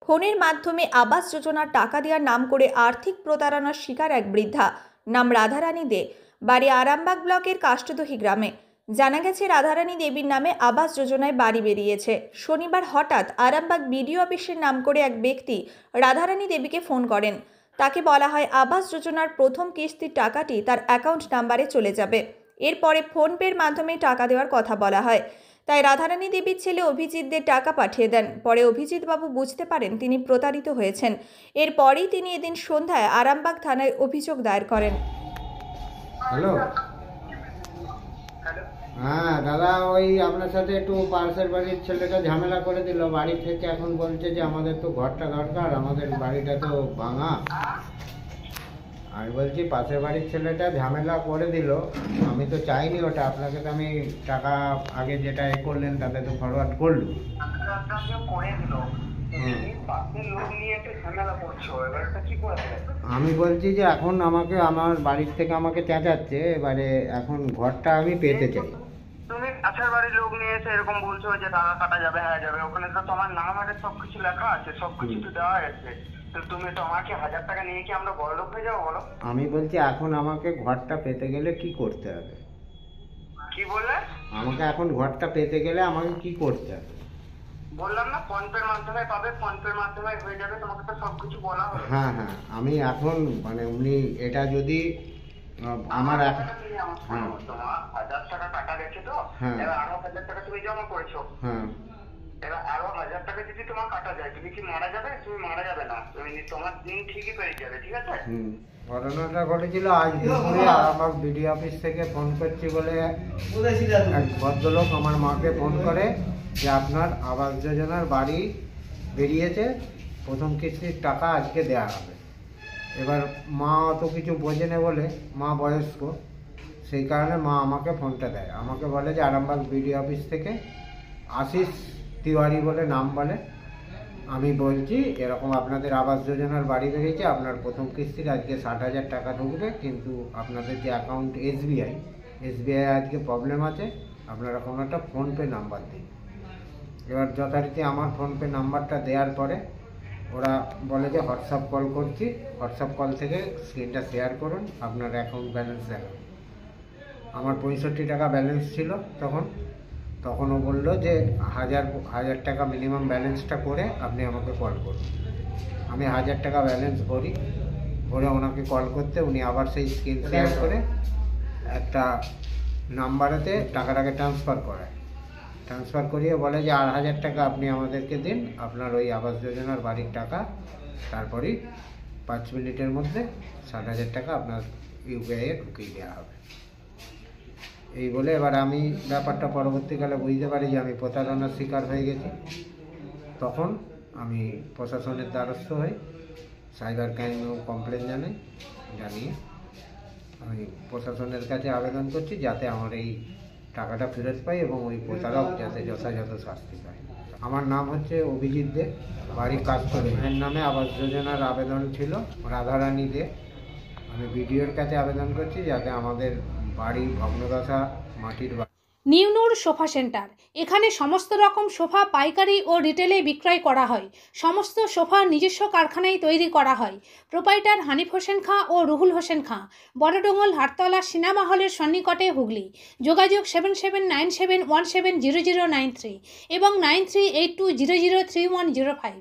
ফোনের মাধ্যমে আবাস যোজনার টাকা দেওয়ার নাম করে আর্থিক প্রতারণার শিকার এক বৃদ্ধা, নাম রাধারানী দে, বাড়ি আরামবাগ ব্লকের কাষ্টদহি গ্রামে। জানা গেছে রাধারানী দেবীর নামে আবাস যোজনায় বাড়ি বেরিয়েছে। শনিবার হঠাৎ আরামবাগ বিডিও অফিসের নাম করে এক ব্যক্তি রাধারানী দেবীকে ফোন করেন। তাকে বলা হয় আবাস যোজনার প্রথম কিস্তির টাকাটি তার অ্যাকাউন্ট নাম্বারে চলে যাবে। এরপরে ফোনপের মাধ্যমে টাকা দেওয়ার কথা বলা হয়। তাই রাধারানী দেবীর ছেলে অভিজিৎদের টাকা পাঠিয়ে দেন। পরে অভিজিৎ বাবু বুঝতে পারেন তিনি প্রতারিত হয়েছেন। এরপরেই তিনি এদিন সন্ধ্যায় আরামবাগ থানায় অভিযোগ দায়ের করেন। হ্যালো, হ্যাঁ দাদা, ওই আপনার সাথে একটু পাশের বাড়ির ছেলেটা ঝামেলা করে দিল। বাড়ি থেকে এখন বলছে যে আমাদের তো ঘরটা দরকার, আমাদের বাড়িটা তো ভাঙা। আমি বলছি পাশের বাড়ির ছেলেটা ঝামেলা করে দিল, আমি তো চাইনি ওটা। আপনাকে তো আমি টাকা আগে যেটা এ করলেন তাতে তো ফরওয়ার্ড করলো। আমি বলছি যে এখন আমাকে আমার বাড়ির থেকে আমাকে চেঁচাচ্ছে, এবারে এখন ঘরটা আমি পেতে চাই। তুমি কাছের বাড়ির লোক নিয়ে এসে এরকম বলছো যে টাকা কাটা যাবে, হ্যাঁ যাবে, ওখানে তো তোমার নাম আর সবকিছু লেখা আছে, সবকিছু তো দেওয়া আছে। তো তুমি তো আমাকে 1000 টাকা নিয়ে কি আমরা বড়লোক হয়ে যাবো বলো? আমি বলছি এখন আমাকে ঘরটা পেতে গেলে কি করতে হবে? কি বললে? আমাকে এখন ঘরটা পেতে গেলে আমাকে কি করতে হবে? বললাম না ফোনপের মাধ্যমে পাবে, ফোনপের মাধ্যমে হয়ে যাবে, তোমাকে তো সবকিছু বলা হলো। হ্যাঁ হ্যাঁ, আমি এখন মানে উনি এটা যদি আমার হ্যাঁ তোমার 1000 টাকা কাটা গেছে, তো এবার আরো 1000 টাকা তুমি জমা করেছো। হ্যাঁ, এবার আরো 1000 টাকা যদি তোমার কাটা যায়, তুমি কি মারা যাবে? তুমি মারা যাবে না, তুমি তোমার দিন ঠিকই পেয়ে যাবে, ঠিক আছে? ঘটনাটা ঘটেছিল আজ দুপুরে। আমার বিডিও অফিস থেকে ফোন করছি বলে এক ভদ্রলোক আমার মাকে ফোন করে যে আপনার আবাস যোজনার বাড়ি বেরিয়েছে, প্রথম কিস্তির টাকা আজকে দেওয়া হবে। এবার মা অত কিছু বোঝেনে বলে, মা বয়স্ক, সেই কারণে মা আমাকে ফোনটা দেয়। আমাকে বলে যে আরামবাগ বিডিও অফিস থেকে আশিস তিওয়ারি বলে নাম বলে, আমি বলছি এরকম আপনাদের আবাস যোজনার বাড়ি বেরিয়েছে, আপনার প্রথম কিস্তির আজকে 60,000 টাকা ঢুকবে, কিন্তু আপনাদের যে অ্যাকাউন্ট এসবিআই আজকে প্রবলেম আছে, আপনারা কোনো একটা ফোনপে নাম্বার দিন। এবার যথারীতি আমার ফোনপে নাম্বারটা দেওয়ার পরে ওরা বলে যে হোয়াটসঅ্যাপ কল করছি, হোয়াটসঅ্যাপ কল থেকে স্ক্রিনটা শেয়ার করুন, আপনার অ্যাকাউন্ট ব্যালেন্স দেখান। আমার 65 টাকা ব্যালেন্স ছিল তখন ও বললো যে 1000 টাকা মিনিমাম ব্যালেন্সটা করে আপনি আমাকে কল করুন। আমি 1000 টাকা ব্যালেন্স ভরে ওনাকে কল করতে উনি আবার সেই স্ক্রিন শেয়ার করে একটা নাম্বারেতে টাকাটাকে ট্রান্সফার করিয়ে বলে যে 8000 টাকা আপনি আমাদেরকে দিন, আপনার ওই আবাস যোজনার বাড়ির টাকা, তারপরেই 5 মিনিটের মধ্যে 60,000 টাকা আপনার ইউপিআইয়ে ঢুকিয়ে দেওয়া হবে। এই বলে এবার আমি ব্যাপারটা পরবর্তীকালে বুঝতে পারি যে আমি প্রতারণার শিকার হয়ে গেছি। তখন আমি প্রশাসনের দ্বারস্থ হই, সাইবার ক্রাইমেও কমপ্লেন জানিয়ে আমি প্রশাসনের কাছে আবেদন করছি যাতে আমার এই টাকাটা ফেরত পাই এবং ওই প্রতারক যাতে যথাযথ শাস্তি পায়। আমার নাম হচ্ছে অভিজিৎ দে, বাড়ি কাজকরে। এর নামে আবাস যোজনার আবেদন ছিল রাধারানী দে। আমি বিডিওর কাছে আবেদন করছি যাতে আমাদের বাড়ি ভগ্নদশা মাটির বাড়ি। নিউ নূর সোফা সেন্টার, এখানে সমস্ত রকম সোফা পাইকারি ও রিটেলে বিক্রয় করা হয়। সমস্ত সোফা নিজস্ব কারখানায় তৈরি করা হয়। প্রোপাইটার হানিফ হোসেন খাঁ ও রুহুল হোসেন খাঁ, বড়ডোঙ্গল হাটতলা সিনেমা হলের সন্নিকটে, হুগলি। যোগাযোগ 7797170093 এবং 9382003105।